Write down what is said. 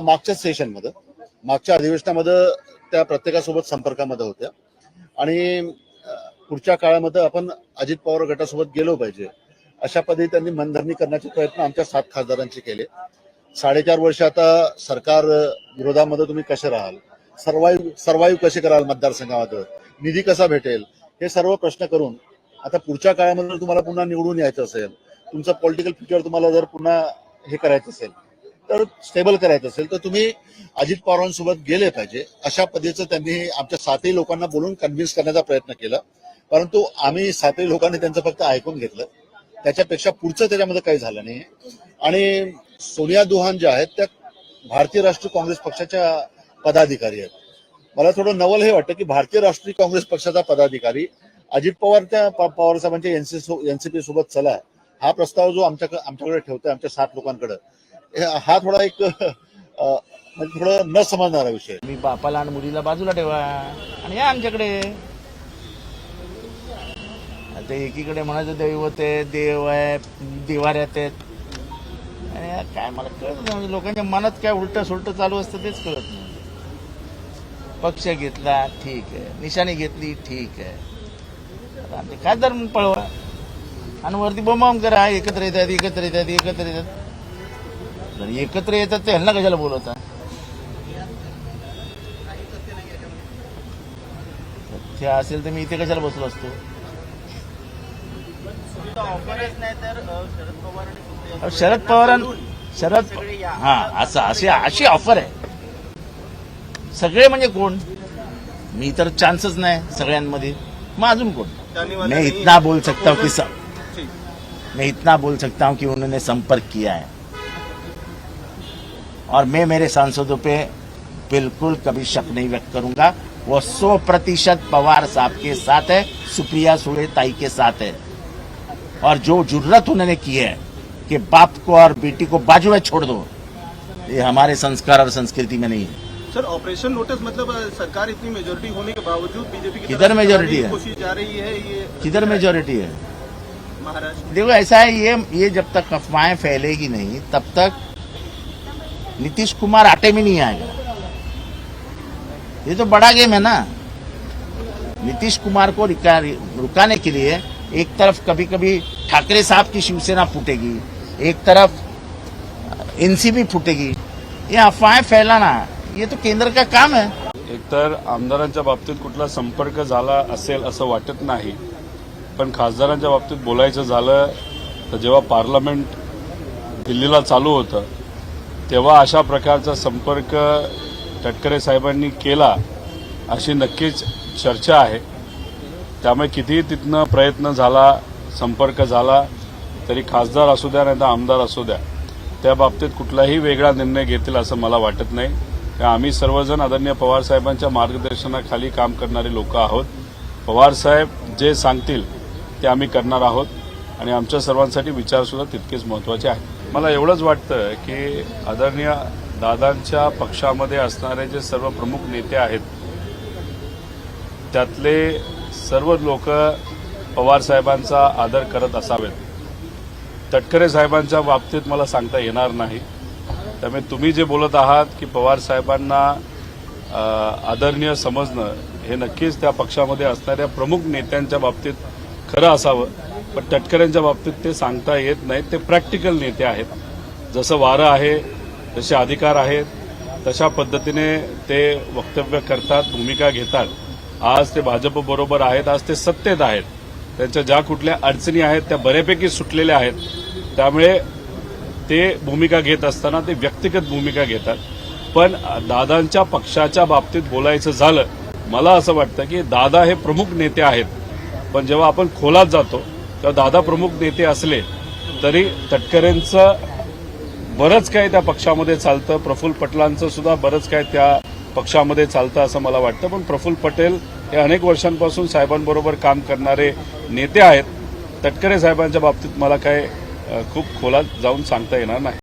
मागच्या सेशनमध्ये मागच्या अधिवेशनामध्ये त्या प्रत्येकासोबत संपर्कामध्ये होत्या आणि पुढच्या काळामध्ये आपण अजित पवार गटासोबत गेलो पाहिजे अशा पद्धतीने त्यांनी मनधरणी करण्याचे प्रयत्न आमच्या 7 खासदारांचे केले। 4.5 वर्ष आता सरकार विरोधामध्ये तुम्ही कसे राहाल, सर्वाईव्ह कसे कराल, मतदारसंघामध्ये निधी कसा भेटेल, हे सर्व प्रश्न करून आता पुढच्या काळामध्ये तुम्हाला पुन्हा निवडून यायचं असेल, तुमचं पॉलिटिकल फ्युचर तुम्हाला जर पुन्हा हे करायचं असेल, तर स्टेबल करायचं असेल, तर तुम्ही अजित पवारांसोबत गेले पाहिजे अशा पद्धतीचं त्यांनी आमच्या 7ही लोकांना बोलून कन्व्हिन्स करण्याचा प्रयत्न केला। परंतु आम्ही 7ही लोकांनी त्यांचं फक्त ऐकून घेतलं, त्याच्यापेक्षा पुढचं त्याच्यामध्ये काही झालं नाही। आणि सोनिया दुहान ज्या आहेत त्या भारतीय राष्ट्रीय काँग्रेस पक्षाच्या पदाधिकारी आहेत। मला थोडं नवल हे वाटतं की भारतीय राष्ट्रीय काँग्रेस पक्षाचा पदाधिकारी अजित पवार साहेबांच्या एनसीपी सोबत चला हा प्रस्ताव जो आमच्याकडे ठेवतोय आमच्या 7 लोकांकडे, हा थोडा एक म्हणजे थोडं न समजणारा विषय। मी बापाला आणि मुलीला बाजूला ठेवा आणि या आमच्याकडे। आता एकीकडे म्हणायचं दैवत आहे, देव आहे, दिवाऱ्यात आहेत, आणि काय मला कळत नाही, लोकांच्या मनात काय उलट सुलट चालू असतं तेच कळत नाही। पक्ष घेतला ठीक आहे, निशाणी घेतली ठीक आहे, आता आमचे खासदार म्हणून पळवा आणि वरती बोंबाम करा, एकत्र येतात एकत्र येतात एकत्र येतात। जर एकत्र येतात ते ह्यांना कशाला बोलवता? ते असेल तर मी इथे कशाला बसलो असतो? शरद हा अशी ऑफर आहे। सगळे म्हणजे कोण? मी तर चान्सच नाही सगळ्यांमध्ये, मग अजून कोण? मैं इतना बोल सकता हूं कि उन्होंने संपर्क किया है और मैं मेरे सांसदों पे बिल्कुल कभी शक नहीं व्यक्त करूंगा। वो 100% पवार साहब के साथ है, सुप्रिया सुळे ताई के साथ है, और जो जुर्रत उन्होंने की है कि बाप को और बेटी को बाजू में छोड़ दो, ये हमारे संस्कार और संस्कृति में नहीं है। सर, ऑपरेशन नोटिस मतलब सरकार इतनी मेजोरिटी होने के बावजूद बीजेपी की किधर मेजोरिटी है? कोशिश जा रही है, ये किधर मेजोरिटी है? महाराष्ट्र। देखो ऐसा है, ये जब तक अफवाहें फैलेगी नहीं तब तक नीतीश कुमार आटे में नहीं आएगा। ये तो बड़ा गेम है ना। नीतीश कुमार को रुकाने के लिए एक तरफ कभी कभी ठाकरे साहब की शिवसेना फूटेगी, एक तरफ एनसीपी फूटेगी। ये अफवाहें फैलाना ये तो केंद्र का काम है। एकतर आमदारांच्या बाबतीत कुठला संपर्क झाला असेल असं वाटत नाही, पण खासदारांच्या बाबतीत बोलायचं झालं तर जेव्हा पार्लमेंट दिल्लीला चालू होतं तेव्हा अशा प्रकारचा संपर्क तटकरे साहेबांनी केला अशी नक्कीच चर्चा आहे। त्यामुळे कितीही तिथनं प्रयत्न झाला, संपर्क झाला तरी खासदार असू द्या नाही तर आमदार असू द्या, त्या बाबतीत कुठलाही वेगळा निर्णय घेतील असं मला वाटत नाही। आम्ही सर्वजण आदरणीय पवार साहेबांच्या मार्गदर्शनाखाली काम करणारे लोक आहोत। पवार साहेब जे सांगतील ते आम्ही करणार आहोत आणि आमच्या सर्वांसाठी विचारसुद्धा तितकेच महत्त्वाचे आहे। मला एवढंच वाटतं की आदरणीय दादांच्या पक्षामध्ये असणारे जे सर्व प्रमुख नेते आहेत त्यातले सर्व लोक पवार साहेबांचा आदर करत असावेत। तटकरे साहेबांच्या बाबतीत मला सांगता येणार नाही। त्यामुळे तुम्ही जे बोलत आहात की पवार साहेबांना आदरणीय समजणं हे नक्कीच त्या पक्षामध्ये असणाऱ्या प्रमुख नेत्यांच्या बाबतीत खरं असावं, पण तटकऱ्यांच्या बाबतीत ते सांगता येत नाहीत। ते प्रॅक्टिकल नेते आहेत, जसं वारं आहे जसे अधिकार आहेत तशा पद्धतीने ते वक्तव्य करतात, भूमिका घेतात। आज ते भाजप बरोबर आहेत, आज ते सत्तेत आहेत, त्यांच्या ज्या कुठल्या अडचणी आहेत त्या बऱ्यापैकी सुटलेल्या आहेत। त्यामुळे ते भूमिका घेत असताना ते व्यक्तिगत भूमिका घेतात। पण दादांच्या पक्षाच्या बाबतीत बोलायचं झालं, मला असं वाटतं की दादा हे प्रमुख नेते आहेत, पण जेव्हा आपण खोलात जातो तेव्हा दादा प्रमुख नेते असले तरी तटकरेंचं बरंच काय त्या पक्षामध्ये चालतं, प्रफुल्ल पटेलांचं सुद्धा बरंच काय त्या पक्षामध्ये चालतं असं मला वाटतं। पण प्रफुल्ल पटेल हे अनेक वर्षांपासून साहेबांबरोबर काम करणारे नेते आहेत। तटकरे साहेबांच्या बाबतीत मला काय खूप खोलात जाऊन सांगता येणार नाही।